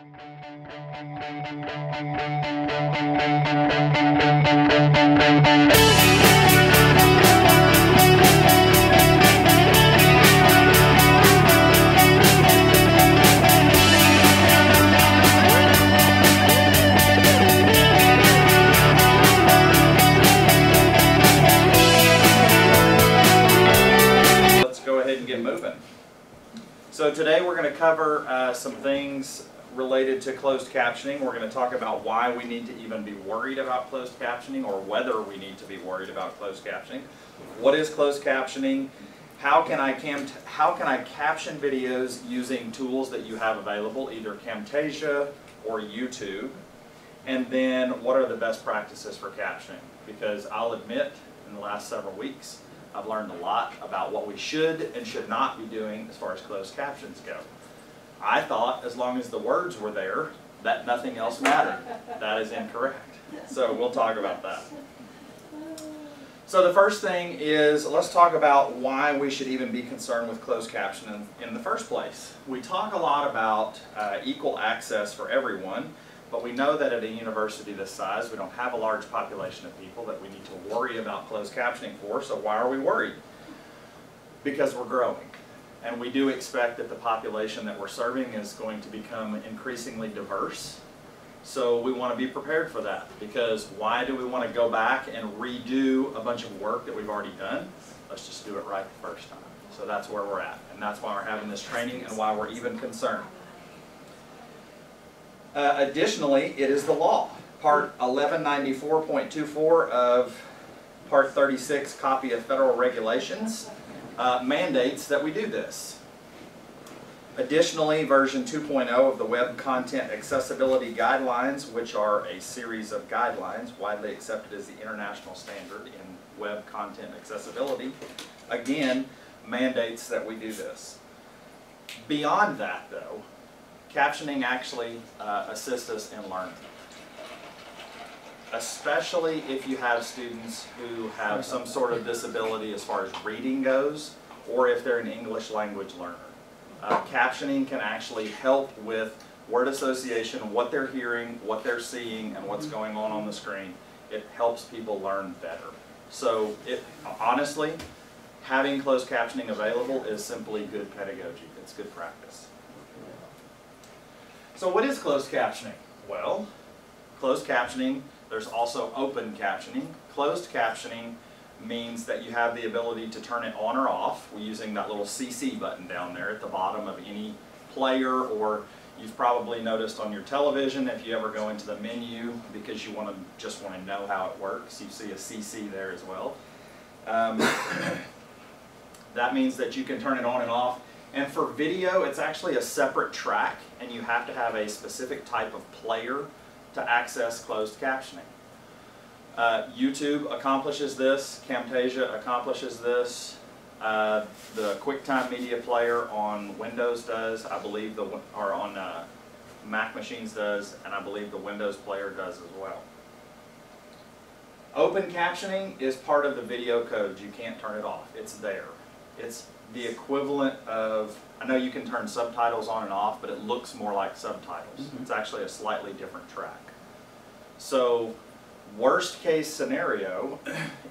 So today we're going to cover some things related to closed captioning. We're going to talk about why we need to even be worried about closed captioning, or whether we need to be worried about closed captioning. What is closed captioning? How can I caption videos using tools that you have available, either Camtasia or YouTube? And then what are the best practices for captioning? Because I'll admit, in the last several weeks, I've learned a lot about what we should and should not be doing as far as closed captions go. I thought as long as the words were there, that nothing else mattered. That is incorrect. So we'll talk about that. So the first thing is, let's talk about why we should even be concerned with closed captioning in the first place. We talk a lot about equal access for everyone, but we know that at a university this size, we don't have a large population of people that we need to worry about closed captioning for. So why are we worried? Because we're growing. And we do expect that the population that we're serving is going to become increasingly diverse. So we want to be prepared for that, because why do we want to go back and redo a bunch of work that we've already done? Let's just do it right the first time. So that's where we're at, and that's why we're having this training and why we're even concerned. Additionally, it is the law. Part 1194.24 of Part 36, copy of federal regulations, mandates that we do this. Additionally, version 2.0 of the Web Content Accessibility Guidelines, which are a series of guidelines widely accepted as the international standard in web content accessibility, again, mandates that we do this. Beyond that, though, captioning actually assists us in learning, especially if you have students who have some sort of disability as far as reading goes, or if they're an English language learner. Captioning can actually help with word association, what they're hearing, what they're seeing, and what's going on the screen. It helps people learn better. So honestly, having closed captioning available is simply good pedagogy. It's good practice. So what is closed captioning? Well, closed captioning, there's also open captioning. Closed captioning means that you have the ability to turn it on or off using that little CC button down there at the bottom of any player, or you've probably noticed on your television if you ever go into the menu because you just want to know how it works, you see a CC there as well. That means that you can turn it on and off. And for video, it's actually a separate track, and you have to have a specific type of player to access closed captioning. YouTube accomplishes this, Camtasia accomplishes this, the QuickTime Media Player on Windows does, I believe, or on Mac machines does, and I believe the Windows Player does as well. Open captioning is part of the video code. You can't turn it off. It's there. It's the equivalent of, I know you can turn subtitles on and off, but it looks more like subtitles. It's actually a slightly different track. So, worst case scenario,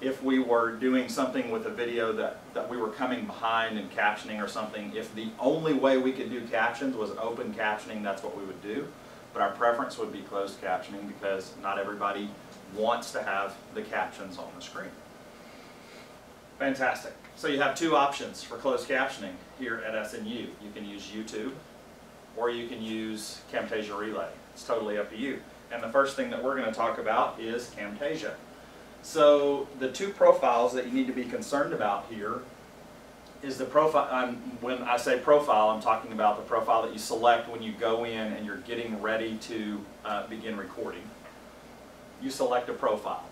if we were doing something with a video that we were coming behind in captioning or something, if the only way we could do captions was open captioning, that's what we would do. But our preference would be closed captioning, because not everybody wants to have the captions on the screen. Fantastic. So you have two options for closed captioning here at SNU. You can use YouTube, or you can use Camtasia Relay. It's totally up to you. And the first thing that we're going to talk about is Camtasia. So the two profiles that you need to be concerned about here is the profile. When I say profile, I'm talking about the profile that you select when you go in and you're getting ready to begin recording. You select a profile.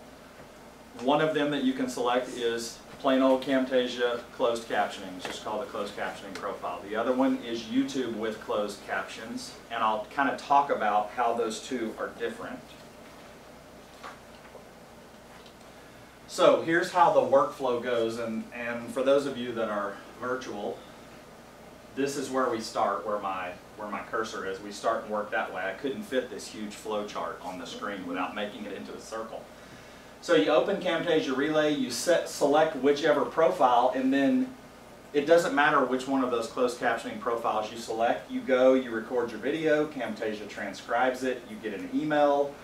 One of them that you can select is plain old Camtasia closed captioning. It's just called the closed captioning profile. The other one is YouTube with closed captions, and I'll kind of talk about how those two are different. So here's how the workflow goes, and for those of you that are virtual, this is where we start, where my where my cursor is, we start and work that way. I couldn't fit this huge flow chart on the screen without making it into a circle. So you open Camtasia Relay, you select whichever profile, and then it doesn't matter which one of those closed captioning profiles you select. You go, you record your video, Camtasia transcribes it, you get an email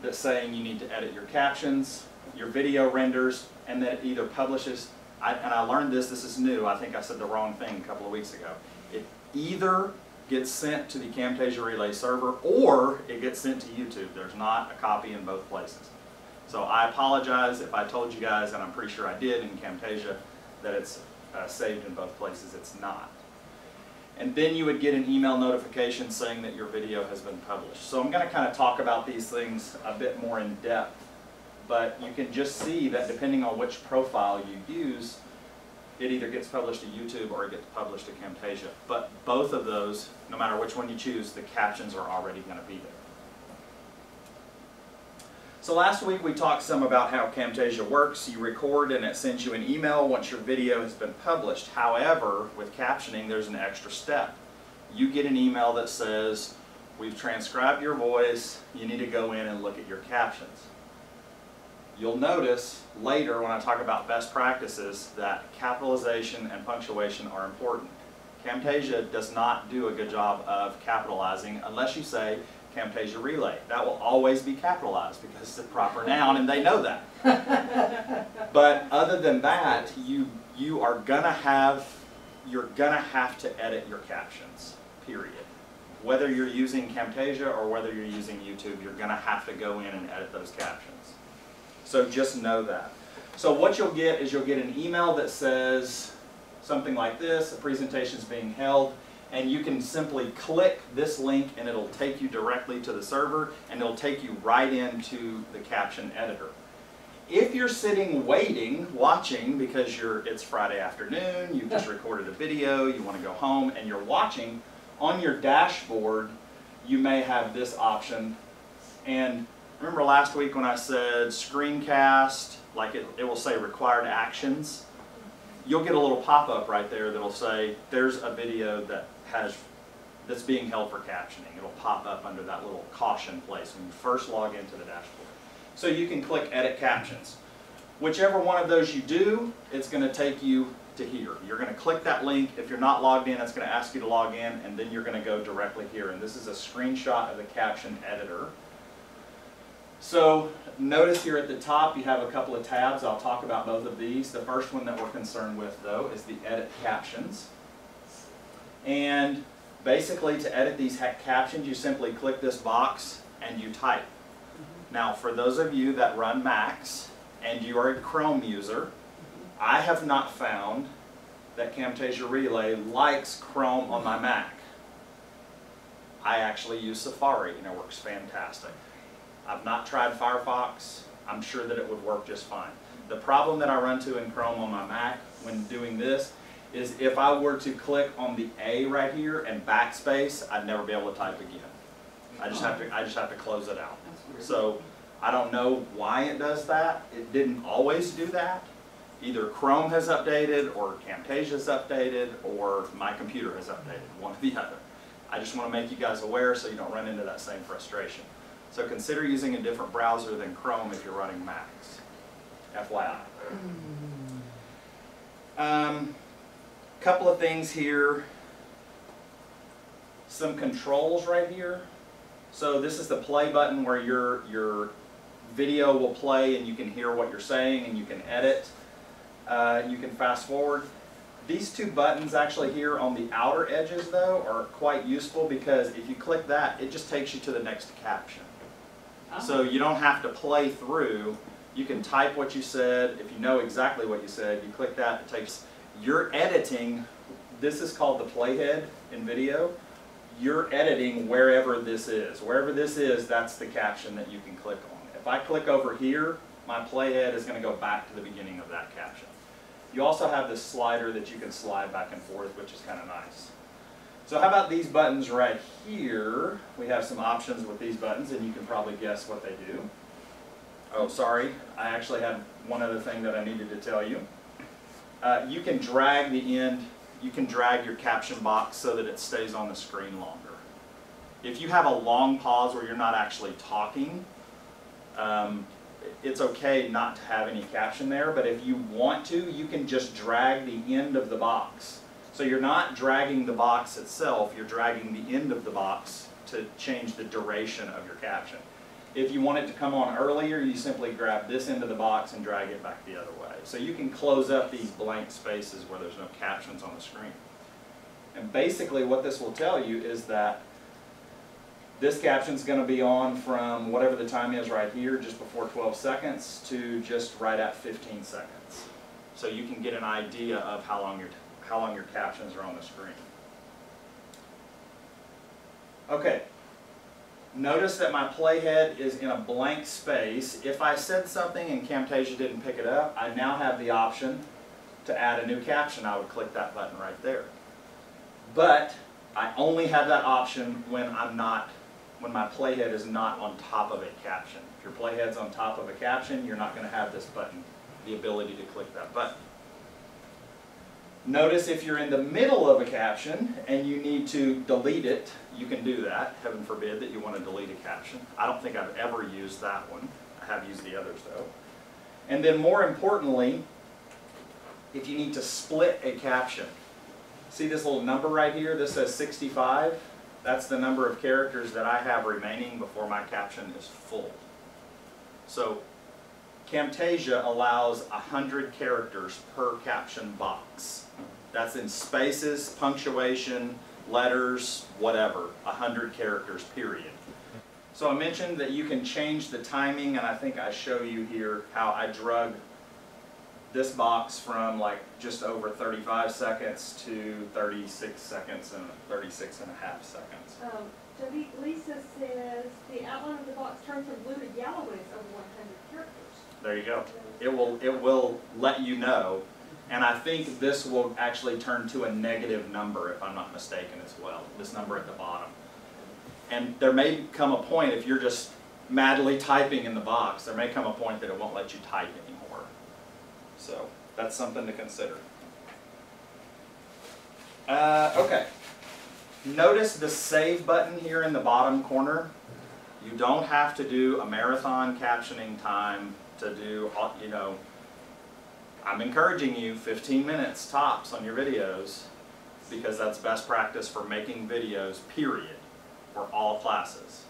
that's saying you need to edit your captions, your video renders, and then it either publishes, and I learned this is new, I think I said the wrong thing a couple of weeks ago. It either gets sent to the Camtasia Relay server or it gets sent to YouTube. There's not a copy in both places. So I apologize if I told you guys, and I'm pretty sure I did in Camtasia, that it's saved in both places. It's not. And then you would get an email notification saying that your video has been published. So I'm going to kind of talk about these things a bit more in depth, but you can just see that depending on which profile you use, it either gets published to YouTube or it gets published to Camtasia. But both of those, no matter which one you choose, the captions are already going to be there. So last week we talked some about how Camtasia works. You record and it sends you an email once your video has been published. However, with captioning there's an extra step. You get an email that says, we've transcribed your voice, you need to go in and look at your captions. You'll notice later when I talk about best practices that capitalization and punctuation are important. Camtasia does not do a good job of capitalizing unless you say Camtasia Relay. That will always be capitalized because it's a proper noun and they know that. But other than that, you're gonna have to edit your captions, period. Whether you're using Camtasia or whether you're using YouTube, you're gonna have to go in and edit those captions. So just know that. So what you'll get is you'll get an email that says something like this, a presentation is being held, and you can simply click this link and it'll take you directly to the server and it'll take you right into the caption editor. If you're sitting waiting, watching, because it's Friday afternoon, you've just recorded a video, you want to go home and you're watching, on your dashboard you may have this option. And remember last week when I said screencast, like it will say required actions? You'll get a little pop-up right there that'll say there's a video that's being held for captioning. It'll pop up under that little caution place when you first log into the dashboard. So you can click Edit Captions. Whichever one of those you do, it's going to take you to here. You're going to click that link. If you're not logged in, it's going to ask you to log in, and then you're going to go directly here. And this is a screenshot of the caption editor. So notice here at the top you have a couple of tabs. I'll talk about both of these. The first one that we're concerned with, though, is the Edit Captions. And basically to edit these captions, you simply click this box and you type. Now for those of you that run Macs and you are a Chrome user, I have not found that Camtasia Relay likes Chrome on my Mac. I actually use Safari and it works fantastic. I've not tried Firefox. I'm sure that it would work just fine. The problem that I run into in Chrome on my Mac when doing this is if I were to click on the A right here and backspace, I'd never be able to type again. I just have to close it out. So I don't know why it does that. It didn't always do that. Either Chrome has updated or Camtasia has updated or my computer has updated, one or the other. I just want to make you guys aware so you don't run into that same frustration. So consider using a different browser than Chrome if you're running Macs. FYI. Couple of things here. Some controls right here. So this is the play button where your video will play and you can hear what you're saying and you can edit. You can fast forward. These two buttons actually here on the outer edges though are quite useful because if you click that, it just takes you to the next caption. So you don't have to play through. You can type what you said. If you know exactly what you said, you click that, it takes, you're editing, this is called the playhead in video. You're editing wherever this is. Wherever this is, that's the caption that you can click on. If I click over here, my playhead is going to go back to the beginning of that caption. You also have this slider that you can slide back and forth, which is kind of nice. So how about these buttons right here? We have some options with these buttons, and you can probably guess what they do. Oh, sorry. I actually had one other thing that I needed to tell you. You can drag the end, you can drag your caption box so that it stays on the screen longer. If you have a long pause where you're not actually talking, it's okay not to have any caption there, but if you want to, you can just drag the end of the box. So you're not dragging the box itself, you're dragging the end of the box to change the duration of your caption. If you want it to come on earlier, you simply grab this end of the box and drag it back the other way. So you can close up these blank spaces where there's no captions on the screen. And basically what this will tell you is that this caption is going to be on from whatever the time is right here, just before 12 seconds, to just right at 15 seconds. So you can get an idea of how long your captions are on the screen. Okay. Notice that my playhead is in a blank space. If I said something and Camtasia didn't pick it up, I now have the option to add a new caption. I would click that button right there. But I only have that option when my playhead is not on top of a caption. If your playhead's on top of a caption, you're not going to have this button, the ability to click that button. Notice if you're in the middle of a caption and you need to delete it, you can do that. Heaven forbid that you want to delete a caption. I don't think I've ever used that one. I have used the others though. And then more importantly, if you need to split a caption. See this little number right here? This says 65. That's the number of characters that I have remaining before my caption is full. So Camtasia allows 100 characters per caption box. That's in spaces, punctuation, letters, whatever, 100 characters, period. So I mentioned that you can change the timing, and I think I show you here how I drug this box from like just over 35 seconds to 36 seconds and 36 and a half seconds. Jody, Lisa says the outline of the box turns from blue to yellow when it's over 100 characters. There you go. It will let you know, and I think this will actually turn to a negative number if I'm not mistaken as well, this number at the bottom. And there may come a point, if you're just madly typing in the box, there may come a point that it won't let you type anymore. So that's something to consider. Okay. Notice the save button here in the bottom corner. You don't have to do a marathon captioning time to do, you know, I'm encouraging you 15 minutes tops on your videos because that's best practice for making videos, period, for all classes.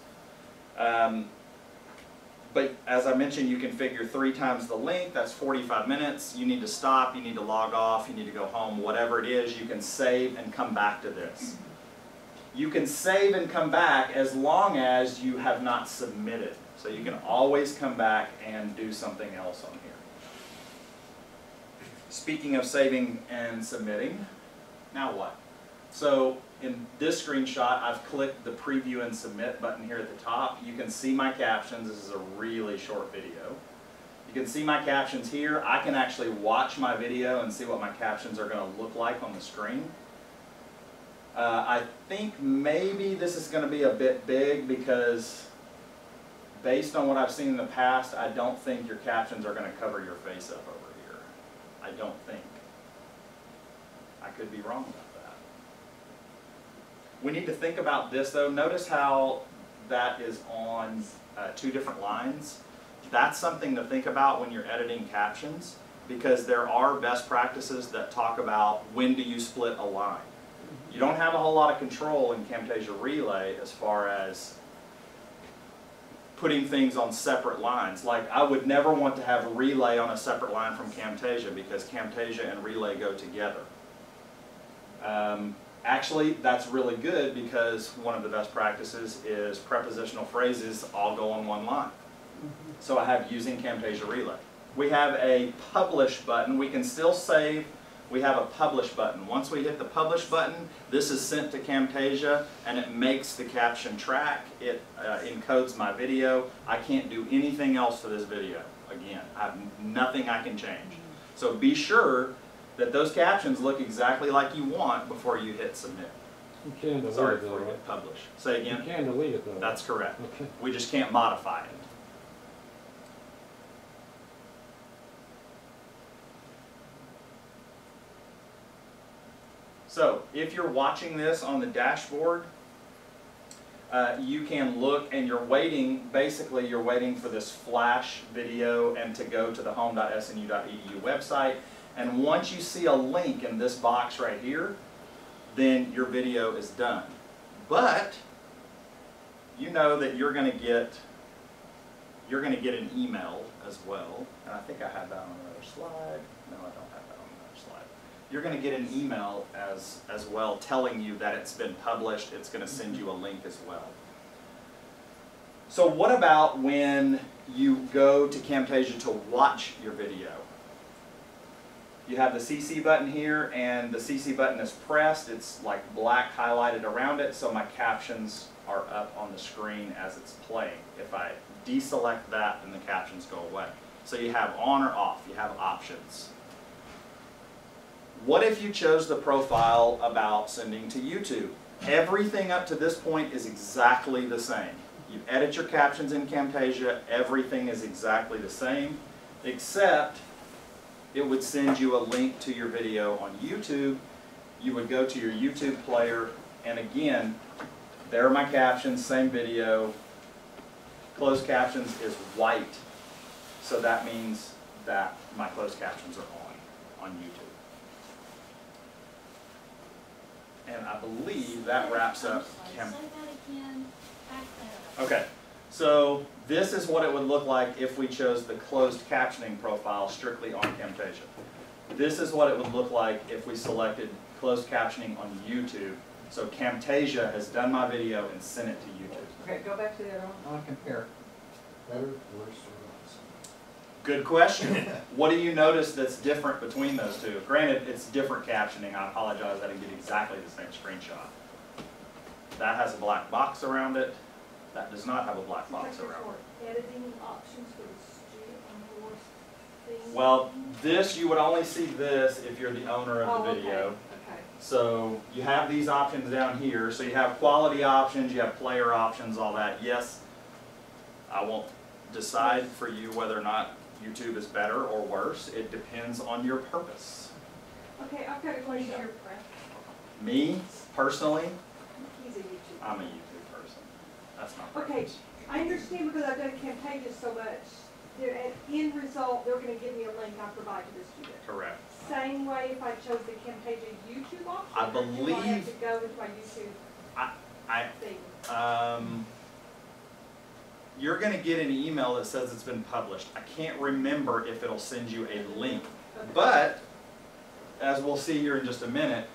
But as I mentioned, you can figure 3 times the length, that's 45 minutes. You need to stop, you need to log off, you need to go home, whatever it is, you can save and come back to this. You can save and come back as long as you have not submitted. So you can always come back and do something else on here. Speaking of saving and submitting, now what? So in this screenshot, I've clicked the preview and submit button here at the top. You can see my captions. This is a really short video. You can see my captions here. I can actually watch my video and see what my captions are going to look like on the screen. I think maybe this is going to be a bit big because based on what I've seen in the past, I don't think your captions are going to cover your face up over here. I don't think. I could be wrong about that. We need to think about this though. Notice how that is on 2 different lines. That's something to think about when you're editing captions because there are best practices that talk about when do you split a line. You don't have a whole lot of control in Camtasia Relay as far as putting things on separate lines. Like I would never want to have Relay on a separate line from Camtasia because Camtasia and Relay go together. Actually, that's really good because one of the best practices is prepositional phrases all go on one line. So I have using Camtasia Relay. We have a publish button. We can still save. We have a publish button. Once we hit the publish button, this is sent to Camtasia and it makes the caption track. It encodes my video. I can't do anything else to this video. Again, I have nothing I can change. So be sure that those captions look exactly like you want before you hit submit. You can delete it though, before you hit publish. Say again? You can delete it though. That's correct. Okay. We just can't modify it. So, if you're watching this on the dashboard, you can look and you're waiting, basically you're waiting for this flash video and to go to the home.snu.edu website. And once you see a link in this box right here, then your video is done. But you know that you're going to get an email as well. And I think I had that on another slide. No, I don't have that on another slide. You're going to get an email as well telling you that it's been published. It's going to send you a link as well. So what about when you go to Camtasia to watch your video? You have the CC button here, and the CC button is pressed. It's like black highlighted around it, so my captions are up on the screen as it's playing. If I deselect that, then the captions go away. So you have on or off, you have options. What if you chose the profile about sending to YouTube? Everything up to this point is exactly the same. You edit your captions in Camtasia, everything is exactly the same, except it would send you a link to your video on YouTube. You would go to your YouTube player, and again, there are my captions, same video. Closed captions is white, so that means that my closed captions are on YouTube. And I believe that wraps up Cam. Okay, so this is what it would look like if we chose the closed captioning profile strictly on Camtasia. This is what it would look like if we selected closed captioning on YouTube. So Camtasia has done my video and sent it to YouTube. Okay, go back to the other one. I want to compare. Better, worse, or less? Good question. What do you notice that's different between those two? Granted, it's different captioning. I apologize, I didn't get exactly the same screenshot. That has a black box around it. That does not have a black box around it. Editing options for the student on course thing. Well, this, you would only see this if you're the owner of the video. Okay. So you have these options down here. So you have quality options, you have player options, all that. Yes, I won't decide for you whether or not YouTube is better or worse. It depends on your purpose. Okay, I've got a question. Me, personally, He's a YouTuber. I'm a YouTube person. That's my Okay, preference. I understand because I've done Camtasia so much. At end result, they're going to give me a link I provide to the student. Correct. Same way if I chose the Camtasia YouTube option. I or do I believe- have to go into my YouTube thing. You're going to get an email that says it's been published. I can't remember if it'll send you a link. Okay. But, as we'll see here in just a minute,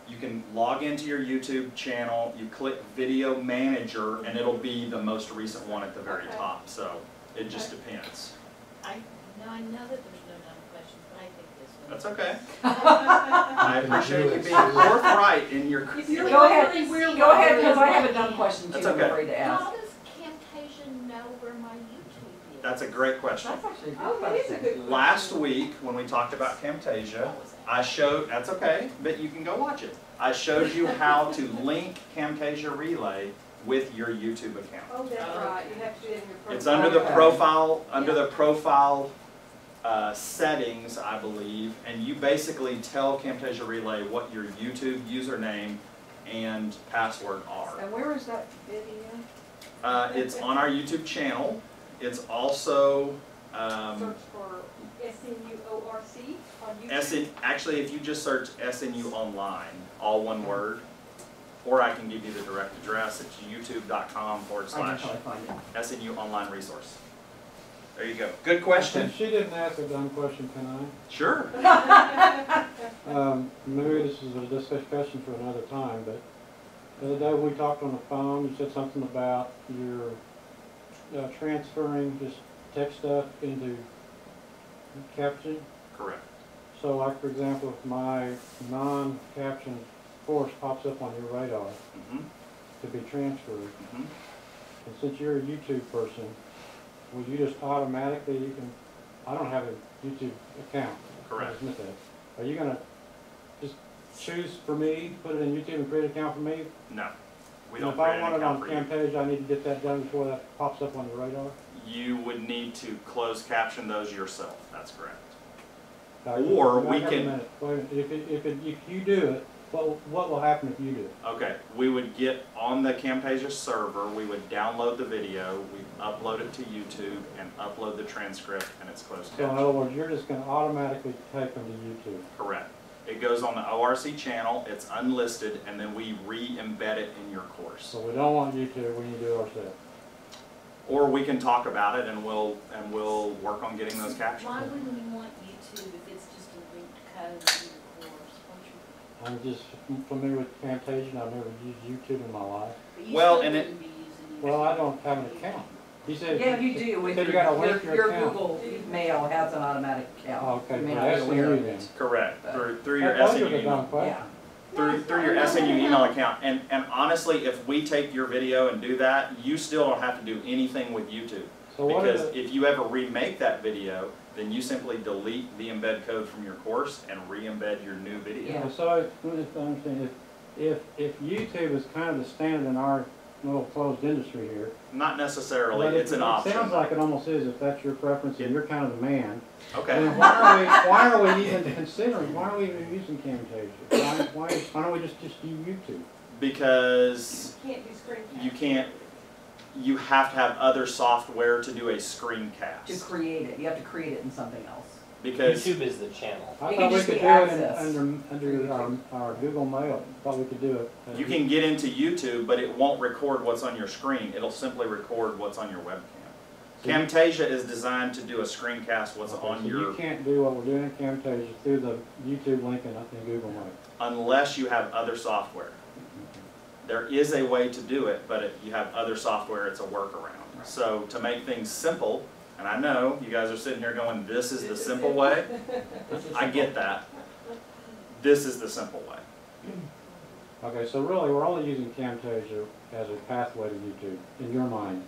you can log into your YouTube channel, you click Video Manager, and it'll be the most recent one at the very Okay. top. So, it just depends. I know that there's no dumb questions, but I think this one. That's okay. I appreciate you being forthright in your... If you're Go ahead, wondering where go ahead, we're because I have a at, dumb question too, That's I'm okay. afraid to ask. How does Camtasia know where my YouTube is? That's a great question. That's actually a good Oh, that is a question. good question. Last week, when we talked about Camtasia, I showed, that's okay, but you can go watch it. I showed you how to link Camtasia Relay with your YouTube account. Oh, that's right. You have to do it in your profile. It's under the Okay. profile, settings, I believe, and you basically tell Camtasia Relay what your YouTube username and password are. And where is that video? It's on our YouTube channel. It's also, Search for SNUORC on YouTube. actually, if you just search SNU Online, all one word, or I can give you the direct address. It's youtube.com/ I can probably find it. SNU Online Resource. There you go. Good question. If she didn't ask a dumb question, can Sure. I? Maybe this is a discussion for another time, but the other day when we talked on the phone, you said something about your transferring just text stuff into caption. Correct. So like, for example, if my non-caption course pops up on your radar Mm-hmm. to be transferred, Mm-hmm. and since you're a YouTube person, will you just automatically, you can, I don't have a YouTube account. Correct. I just missed that. Are you gonna just choose for me, put it in YouTube and create an account for me? No. We And don't if I create an want it on account for you. Camtasia, I need to get that done before that pops up on the radar? You would need to close caption those yourself. That's correct. Now, Or back we up a can- minute. Wait a minute. If you do it, What will happen if you do it? Okay, we would get on the Camtasia server, we would download the video, we upload it to YouTube, and upload the transcript, and it's closed So in captioned. other words, you're just going to automatically take them to YouTube. Correct. It goes on the ORC channel, it's unlisted, and then we re-embed it in your course. So we don't want YouTube, we need to do it ourselves. Or we can talk about it and we'll work on getting those Why captions. wouldn't we want YouTube if it's just a linked code to the course? What's your- I'm just familiar with Camtasia, and I've never used YouTube in my life. But you Well, still and it- wouldn't be using Well, I don't have an account. He said. Yeah, you do, with said your, you gotta link your account. Google Mail has an automatic account. Oh, okay, You may but not be that's aware of new it. then. Correct, through your I thought you SNU were a dumb email. question. Yeah. Through your SNU email account. And honestly, if we take your video and do that, you still don't have to do anything with YouTube. So what Because is it? if you ever remake that video, then you simply delete the embed code from your course and re-embed your new video. Yeah. So let me understand, if YouTube is kind of the standard in our little closed industry here. Not necessarily, but it's an option. It sounds like it almost is, if that's your preference and you're kind of the man. Okay, Then why are we even considering, why are we even using Camtasia? Why don't we just do YouTube? because You can't do screen you cap. can't, you have to have other software to do a To screencast. create it, you have to create it in something else. Because YouTube is the channel. I It thought can we just could be do it access. under our Google Mail, thought we could do it. you can get into YouTube, but it won't record what's on your screen. It'll simply record what's on your webcam. So you- Camtasia is designed to do a screencast what's Okay, on so your, you can't do what we're doing in Camtasia through the YouTube link in Google Mail. unless you have other software. There is a way to do it, but if you have other software, it's a workaround. So to make things simple, and I know you guys are sitting here going, this is the simple way. I get that. This is the simple way. Okay, so really, we're only using Camtasia as a pathway to YouTube, in your mind?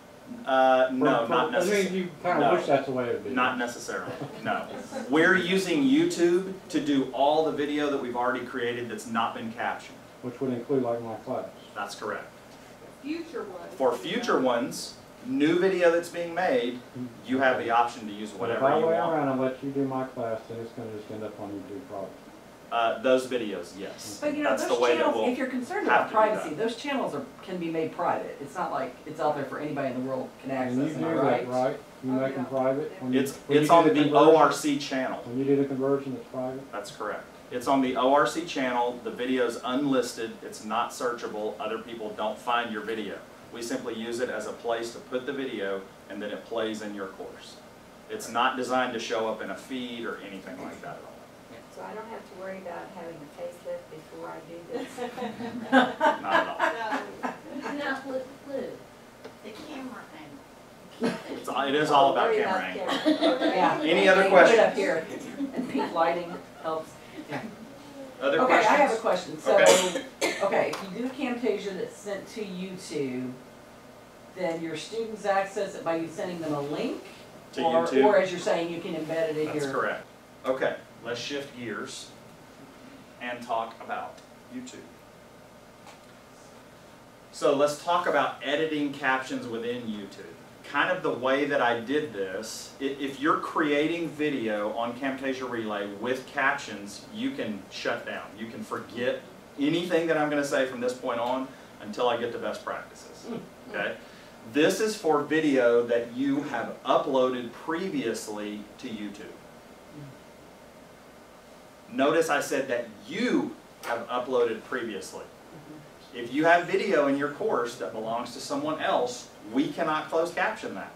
No, not I mean, necessarily. you kind of No. wish that's the way it would be. Not necessarily, no. We're using YouTube to do all the video that we've already created that's not been captioned. Which would include like my class. That's correct. Future ones. For future ones, new video that's being made, you have the option to use But whatever if I you wait want. around and let you do my class, then it's gonna just end up on YouTube probably. Those videos, yes. But you know, That's the those way that channels, we'll if you're concerned have about to do privacy, that. those channels can be made private. It's not like it's out there for anybody in the world can And you access, do am I that, right? right? You Oh, make them yeah. private? When you- It's when you it's do on the conversion- ORC channel. When you do the conversion, it's private? That's correct. It's on the ORC channel. The video's unlisted. It's not searchable. Other people don't find your video. We simply use it as a place to put the video, and then it plays in your course. It's not designed to show up in a feed or anything like that at all. So I don't have to worry about having a facelift before I do this. Not at all. No. Now, look, the camera angle. It is all about Worry camera angle. camera. Yeah. Any other Put it up questions? here, and pink lighting helps. Other Okay, I have a questions? question. So, Okay. okay, if you do Camtasia that's sent to YouTube, then your students access it by you sending them a link? To Or YouTube? as you're saying, you can embed it in your... That's correct. Okay, let's shift gears and talk about YouTube. So let's talk about editing captions within YouTube. Kind of the way that I did this, if you're creating video on Camtasia Relay with captions, you can shut down. You can forget anything that I'm going to say from this point on until I get to best practices. Okay? This is for video that you have uploaded previously to YouTube. Notice I said that you have uploaded previously. If you have video in your course that belongs to someone else, we cannot close caption that.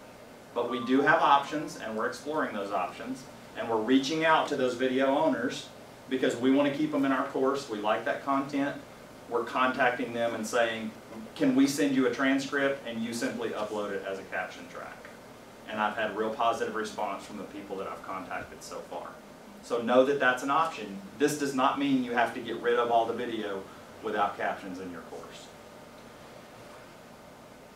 But we do have options, and we're exploring those options, and we're reaching out to those video owners because we want to keep them in our course. We like that content. We're contacting them and saying, can we send you a transcript, and you simply upload it as a caption track. And I've had real positive response from the people that I've contacted so far. So know that that's an option. This does not mean you have to get rid of all the video without captions in your course.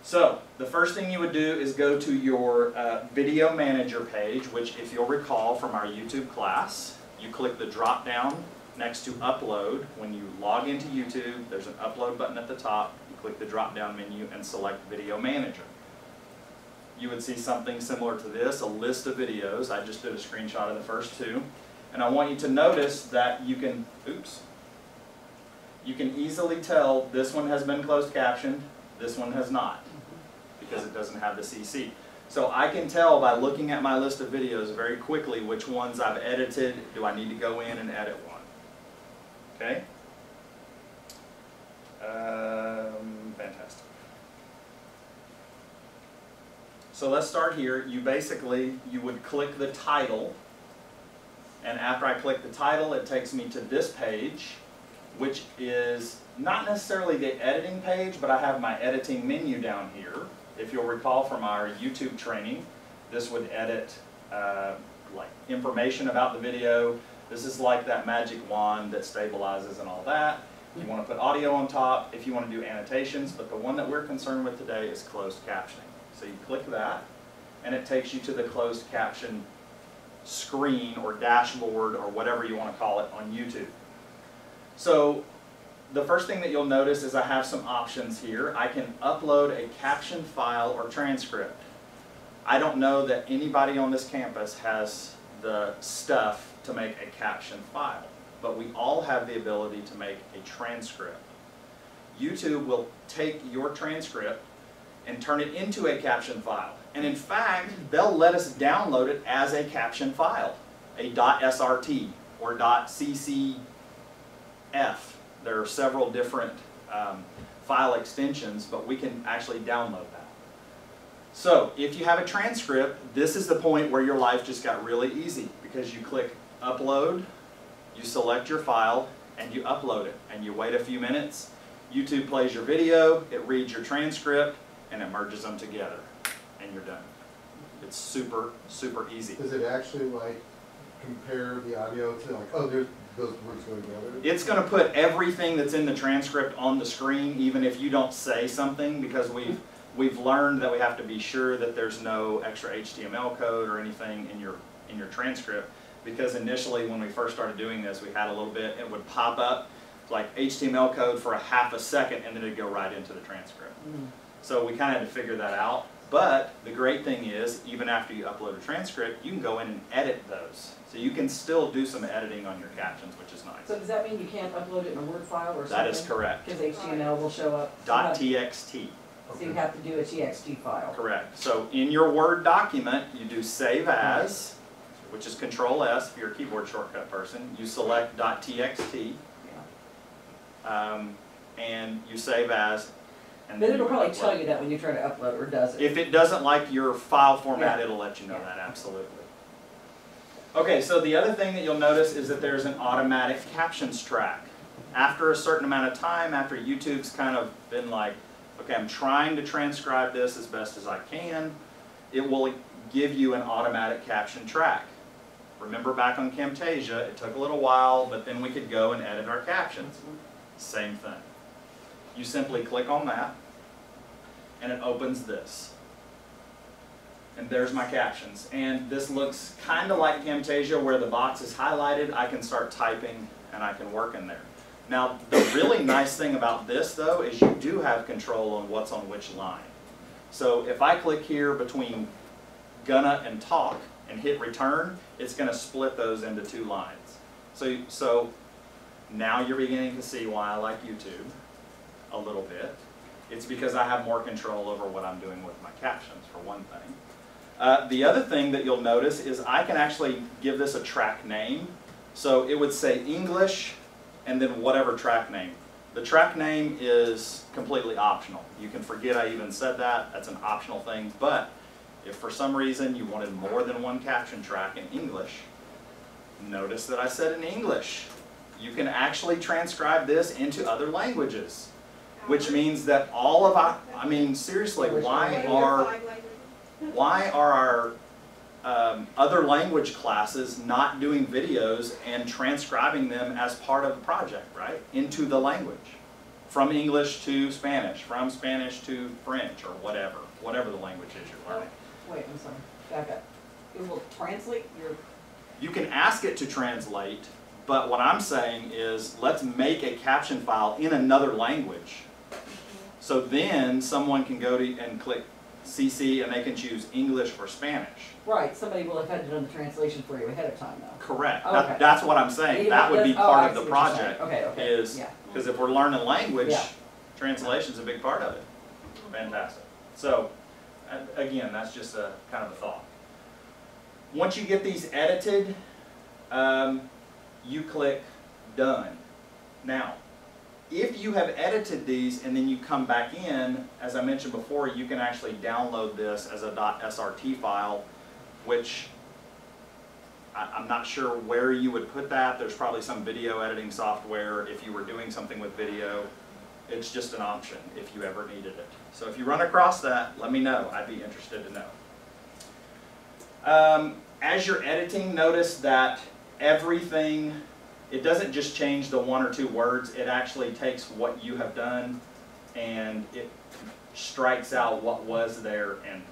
So the first thing you would do is go to your video manager page, which if you'll recall from our YouTube class, you click the drop down next to upload. When you log into YouTube, there's an upload button at the top. You click the drop down menu and select video manager. You would see something similar to this, a list of videos. I just did a screenshot of the first two. And I want you to notice that you can, you can easily tell this one has been closed captioned, this one has not, because it doesn't have the CC. So I can tell by looking at my list of videos very quickly which ones I've edited. Do I need to go in and edit one? Okay? Fantastic. So let's start here. You would click the title, and after I click the title, it takes me to this page, which is not necessarily the editing page, but I have my editing menu down here. If you'll recall from our YouTube training, this would edit like information about the video. This is like that magic wand that stabilizes and all that. You want to put audio on top if you want to do annotations, but the one that we're concerned with today is closed captioning. So you click that, and it takes you to the closed caption screen or dashboard or whatever you want to call it on YouTube. So the first thing that you'll notice is I have some options here. I can upload a caption file or transcript. I don't know that anybody on this campus has the stuff to make a caption file, but we all have the ability to make a transcript. YouTube will take your transcript and turn it into a caption file. And in fact, they'll let us download it as a caption file, a .srt or .ccf. There are several different file extensions, but we can actually download that. So if you have a transcript, this is the point where your life just got really easy, because you click upload, you select your file, and you upload it, and you wait a few minutes. YouTube plays your video, it reads your transcript, and it merges them together, and you're done. It's super, super easy. Does it actually like compare the audio to like, oh, there's those words go together? It's going to put everything that's in the transcript on the screen, even if you don't say something, because we've learned that we have to be sure that there's no extra HTML code or anything in your transcript. Because initially when we first started doing this, we had a little bit, it would pop up like HTML code for a half a second, and then it'd go right into the transcript. So we kind of had to figure that out. But the great thing is, even after you upload a transcript, you can go in and edit those. So you can still do some editing on your captions, which is nice. So does that mean you can't upload it in a Word file or something? That is correct. Because HTML will show up? .txt. So you have to do a TXT file. Correct. So in your Word document, you do save as, which is Control S if you're a keyboard shortcut person. You select .txt, and you save as. And Then then it'll you probably upload. tell you that when you try to upload, or does it? If it doesn't like your file format, Yeah. it'll let you know that, absolutely. Okay, so the other thing that you'll notice is that there's an automatic captions track. After a certain amount of time, after YouTube's kind of been like, okay, I'm trying to transcribe this as best as I can, it will give you an automatic caption track. Remember back on Camtasia, it took a little while, but then we could go and edit our captions. Same thing. You simply click on that, and it opens this. And there's my captions. And this looks kind of like Camtasia, where the box is highlighted. I can start typing, and I can work in there. Now, the really nice thing about this, though, is you do have control on what's on which line. So if I click here between gonna and talk and hit return, it's going to split those into two lines. So now you're beginning to see why I like YouTube a little bit. It's because I have more control over what I'm doing with my captions, for one thing. The other thing that you'll notice is I can actually give this a track name. So it would say English and then whatever track name. The track name is completely optional. You can forget I even said that. That's an optional thing. But if for some reason you wanted more than one caption track in English, notice that I said in English. You can actually transcribe this into other languages, which means that all of our, I mean, seriously, why are our other language classes not doing videos and transcribing them as part of the project, right? Into the language. From English to Spanish, from Spanish to French, or whatever the language is you're learning. Wait, I'm sorry. Back up. It will translate your... You can ask it to translate, but what I'm saying is let's make a caption file in another language. So then someone can go to and click CC and they can choose English or Spanish. Right, somebody will have had to do the translation for you ahead of time, though. Correct. Okay. That's what I'm saying. That would be part of the project. Okay. Is Yeah. Because if we're learning language, Yeah. translation's a big part of it. Fantastic. So, again, that's just a kind of a thought. Once you get these edited, you click Done. Now, if you have edited these and then you come back in, as I mentioned before, you can actually download this as a .srt file, which I'm not sure where you would put that. There's probably some video editing software if you were doing something with video. It's just an option if you ever needed it. So if you run across that, let me know. I'd be interested to know. As you're editing, notice that everything, it doesn't just change the 1 or 2 words. It actually takes what you have done and it strikes out what was there and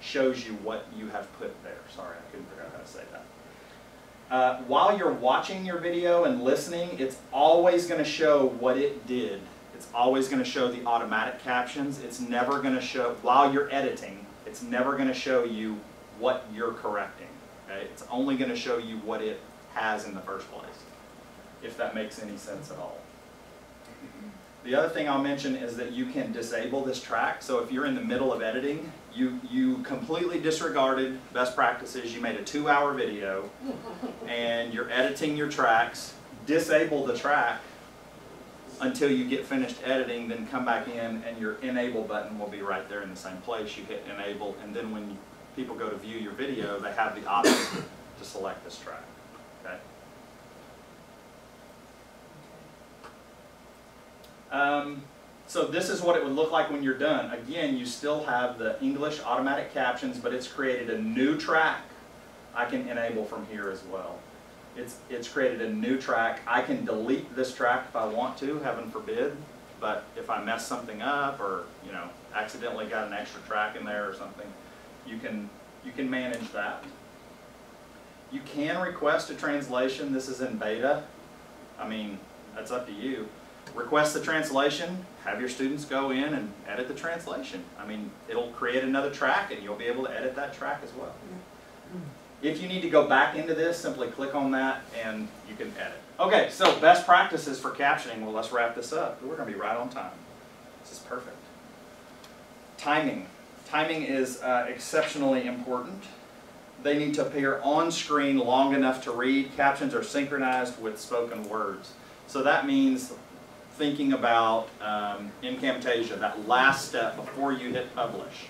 shows you what you have put there. Sorry, I couldn't figure out how to say that. While you're watching your video and listening, it's always going to show what it did. It's always going to show the automatic captions. It's never going to show, while you're editing, it's never going to show you what you're correcting. Okay? It's only going to show you what it has in the first place, if that makes any sense at all. The other thing I'll mention is that you can disable this track. So if you're in the middle of editing, you completely disregarded best practices. You made a 2-hour video and you're editing your tracks. Disable the track until you get finished editing, then come back in and your enable button will be right there in the same place. You hit enable, and then when people go to view your video, they have the option to select this track. Okay? So this is what it would look like when you're done. Again, you still have the English automatic captions, but it's created a new track. I can enable from here as well. It's created a new track. I can delete this track if I want to, heaven forbid. But if I mess something up or accidentally got an extra track in there or something, you can manage that. You can request a translation. This is in beta. I mean, that's up to you. Request the translation, have your students go in and edit the translation. I mean, it'll create another track and you'll be able to edit that track as well. If you need to go back into this, simply click on that and you can edit. Okay, so best practices for captioning. Well, let's wrap this up. We're going to be right on time. This is perfect. Timing. Timing is exceptionally important. They need to appear on screen long enough to read. Captions are synchronized with spoken words. So that means thinking about, in Camtasia, that last step before you hit publish.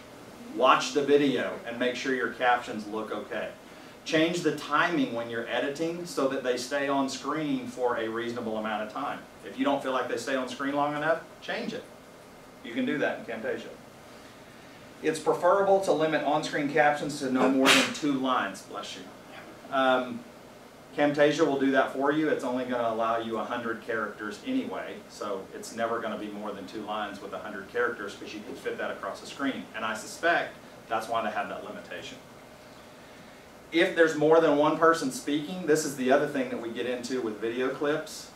Watch the video and make sure your captions look okay. Change the timing when you're editing so that they stay on screen for a reasonable amount of time. If you don't feel like they stay on screen long enough, change it. You can do that in Camtasia. It's preferable to limit on-screen captions to no more than 2 lines. Bless you. Camtasia will do that for you. It's only going to allow you 100 characters anyway, so it's never going to be more than 2 lines with 100 characters because you can fit that across the screen. And I suspect that's why they have that limitation. If there's more than one person speaking, this is the other thing that we get into with video clips.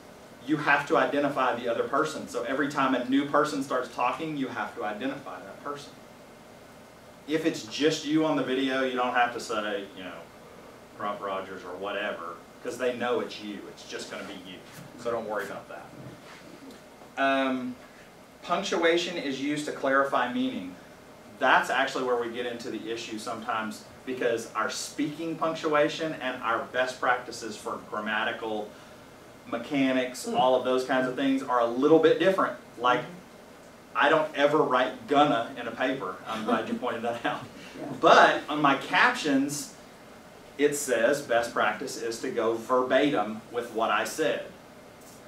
You have to identify the other person. So every time a new person starts talking, you have to identify that person. If it's just you on the video, you don't have to say, Rob Rogers or whatever, because they know it's you. It's just going to be you. So don't worry about that. Punctuation is used to clarify meaning. That's actually where we get into the issue sometimes, because our speaking punctuation and our best practices for grammatical mechanics, all of those kinds of things are a little bit different. Like, I don't ever write gonna in a paper. I'm glad you pointed that out. But on my captions, it says best practice is to go verbatim with what I said.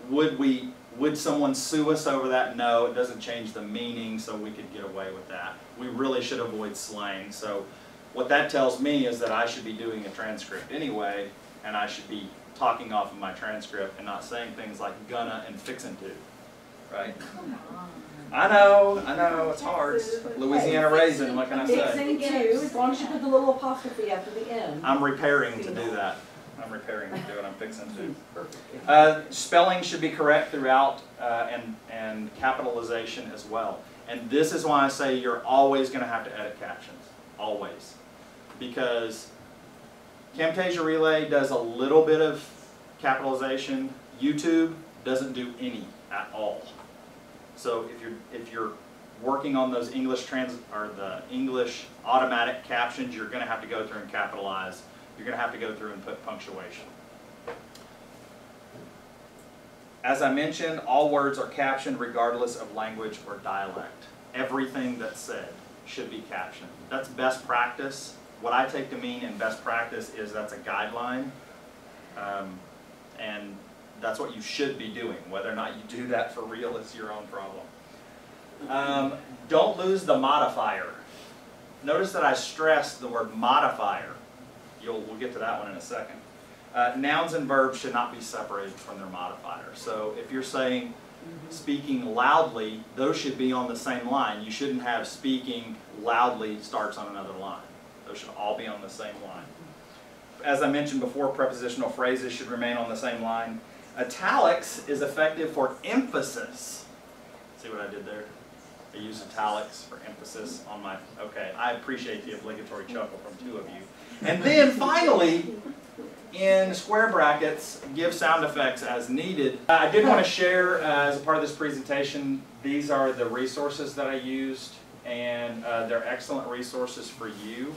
Would someone sue us over that? No, it doesn't change the meaning, so we could get away with that. We really should avoid slang. So what that tells me is that I should be doing a transcript anyway, and I should be talking off of my transcript and not saying things like gonna and fixin' to, right? Come on. I know, it's hard. Louisiana raisin, what can I say? Fixing to, as long as you put the little apostrophe after the end. I'm repairing to do that. I'm repairing to do it, I'm fixing to. Spelling should be correct throughout and capitalization as well. And this is why I say you're always going to have to edit captions. Always. Because Camtasia Relay does a little bit of capitalization. YouTube doesn't do any at all. So if you're working on those English the English automatic captions, you're going to have to go through and capitalize. You're going to have to go through and put punctuation. As I mentioned, all words are captioned regardless of language or dialect. Everything that's said should be captioned. That's best practice. What I take to mean in best practice is that's a guideline, and that's what you should be doing. Whether or not you do that for real is your own problem. Don't lose the modifier. Notice that I stressed the word modifier. We'll get to that one in a second. Nouns and verbs should not be separated from their modifier. So if you're saying speaking loudly, those should be on the same line. You shouldn't have speaking loudly starts on another line. Those should all be on the same line. As I mentioned before, prepositional phrases should remain on the same line. Italics is effective for emphasis. See what I did there? I use italics for emphasis on my, okay, I appreciate the obligatory chuckle from two of you. And then finally, in square brackets, give sound effects as needed. I did want to share, as a part of this presentation, these are the resources that I used, and they're excellent resources for you.